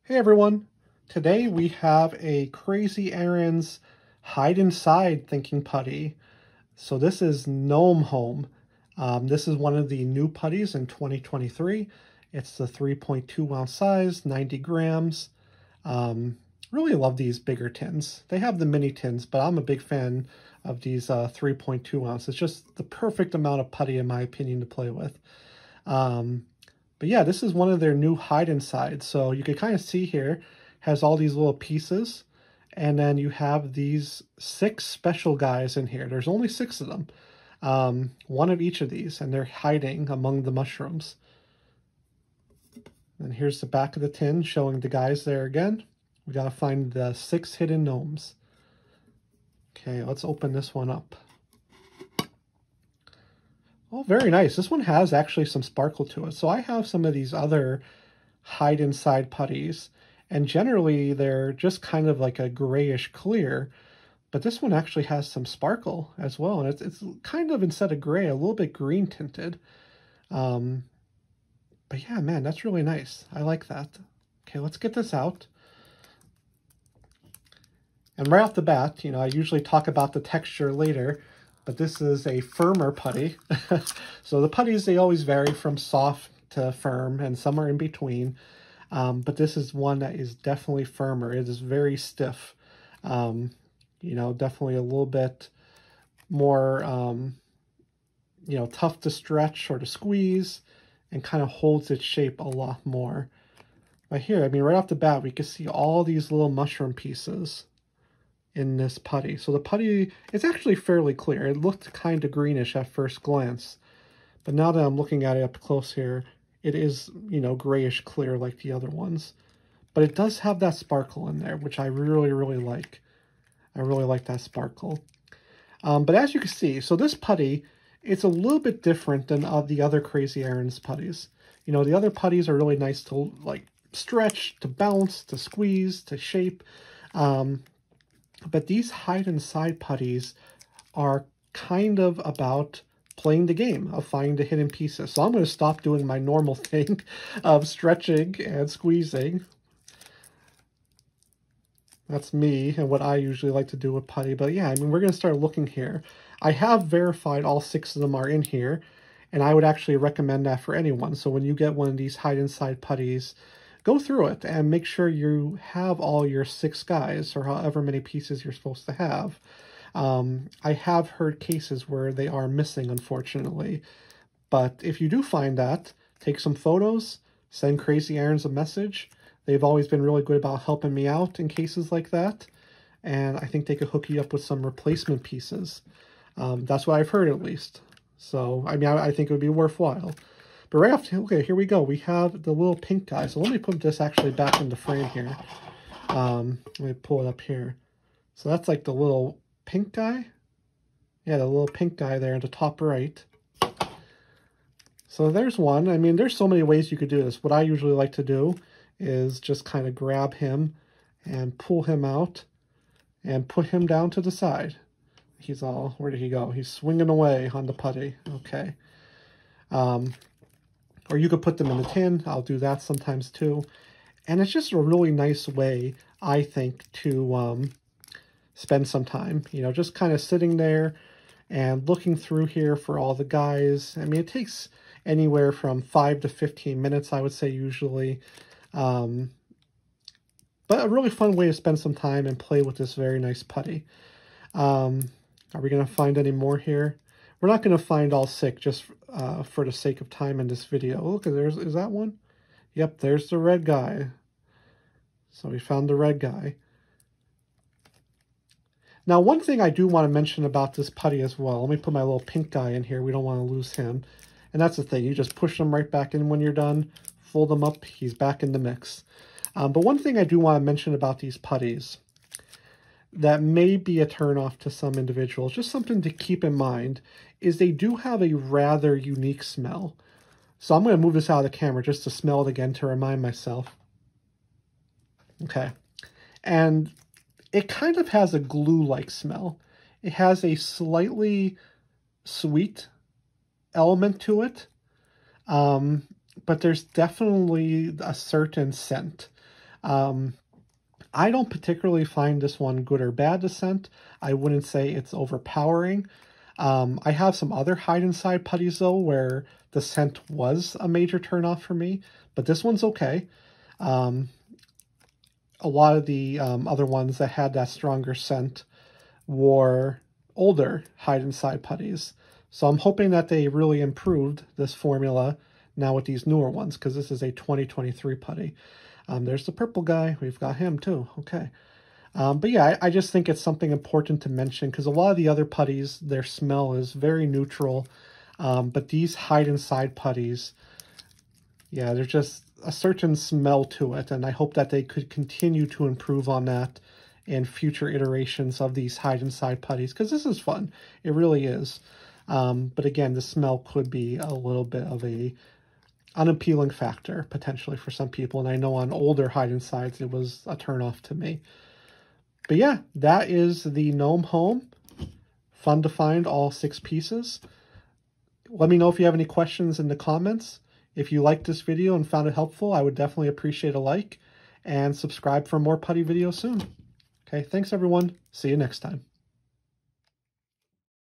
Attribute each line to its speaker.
Speaker 1: Hey everyone, today we have a Crazy Aaron's Hide Inside Thinking Putty. So this is Gnome Home. This is one of the new putties in 2023. It's the 3.2 ounce size, 90 grams. Really love these bigger tins. They have the mini tins, but I'm a big fan of these 3.2 ounce. It's just the perfect amount of putty in my opinion to play with. But yeah, this is one of their new hide inside. So you can kind of see here, has all these little pieces. And then you have these 6 special guys in here. There's only 6 of them. One of each of these, and they're hiding among the mushrooms. And here's the back of the tin showing the guys there again. We gotta find the 6 hidden gnomes. Okay, let's open this one up. Oh, very nice. This one has actually some sparkle to it. So I have some of these other hide inside putties, and generally they're just kind of like a grayish clear, but this one actually has some sparkle as well. And it's kind of, instead of gray, a little bit green tinted. But yeah, man, that's really nice. I like that. Okay, let's get this out. And right off the bat, I usually talk about the texture later, but this is a firmer putty. So the putties, they always vary from soft to firm, and some are in between. But this is one that is definitely firmer. It is very stiff. Definitely a little bit more, tough to stretch or to squeeze, and kind of holds its shape a lot more. But here, right off the bat, we can see all these little mushroom pieces in this putty. So the putty is actually fairly clear. It looked kind of greenish at first glance, but now that I'm looking at it up close here, it is, grayish clear like the other ones. But it does have that sparkle in there, which I really, really like. I really like that sparkle. But as you can see, so this putty, it's a little bit different than the other Crazy Aaron's putties. The other putties are really nice to like stretch, to bounce, to squeeze, to shape. But these hide inside putties are kind of about playing the game of finding the hidden pieces. So I'm going to stop doing my normal thing of stretching and squeezing. That's me and what I usually like to do with putty. But yeah, we're going to start looking here. I have verified all 6 of them are in here, and I would actually recommend that for anyone. So when you get one of these hide inside putties, go through it and make sure you have all your 6 guys, or however many pieces you're supposed to have. I have heard cases where they are missing, unfortunately. But if you do find that, take some photos, send Crazy Aaron's a message. They've always been really good about helping me out in cases like that. And I think they could hook you up with some replacement pieces. That's what I've heard, at least. So, I think it would be worthwhile. But right off, okay, here we go. We have the little pink guy. So let me put this actually back in the frame here. Let me pull it up here. So that's like the little pink guy. Yeah, the little pink guy there in the top right. So there's one. There's so many ways you could do this. What I usually like to do is just kind of grab him and pull him out and put him down to the side. He's all, where did he go? He's swinging away on the putty. Okay. Or you could put them in the tin. I'll do that sometimes too. And it's just a really nice way, I think, to spend some time. Just kind of sitting there and looking through here for all the guys. It takes anywhere from 5 to 15 minutes, I would say, usually. But a really fun way to spend some time and play with this very nice putty. Are we going to find any more here? We're not going to find all 6 just for the sake of time in this video. Look, is that one? Yep, there's the red guy. So we found the red guy. Now, one thing I do want to mention about this putty as well. Let me put my little pink guy in here. We don't want to lose him. And that's the thing. You just push them right back in when you're done. Fold them up. He's back in the mix. But one thing I do want to mention about these putties that may be a turnoff to some individuals, just something to keep in mind, is they do have a rather unique smell. So I'm going to move this out of the camera just to smell it again to remind myself. Okay. And it kind of has a glue-like smell. It has a slightly sweet element to it, but there's definitely a certain scent. I don't particularly find this one good or bad to scent. I wouldn't say it's overpowering. I have some other hide-inside putties, though, where the scent was a major turnoff for me, but this one's okay. A lot of the other ones that had that stronger scent were older hide-inside putties. So I'm hoping that they really improved this formula now with these newer ones, because this is a 2023 putty. There's the purple guy. We've got him too. Okay. But yeah, I just think it's something important to mention, because a lot of the other putties, their smell is very neutral. But these hide-inside putties, yeah, there's just a certain smell to it. And I hope that they could continue to improve on that in future iterations of these hide-inside putties, because this is fun. It really is. But again, the smell could be a little bit of a unappealing factor, potentially, for some people. And I know on older hide-insides, it was a turnoff to me. But yeah, that is the Gnome Home. Fun to find all 6 pieces. Let me know if you have any questions in the comments. If you liked this video and found it helpful, I would definitely appreciate a like. And subscribe for more putty videos soon. Okay, thanks everyone. See you next time.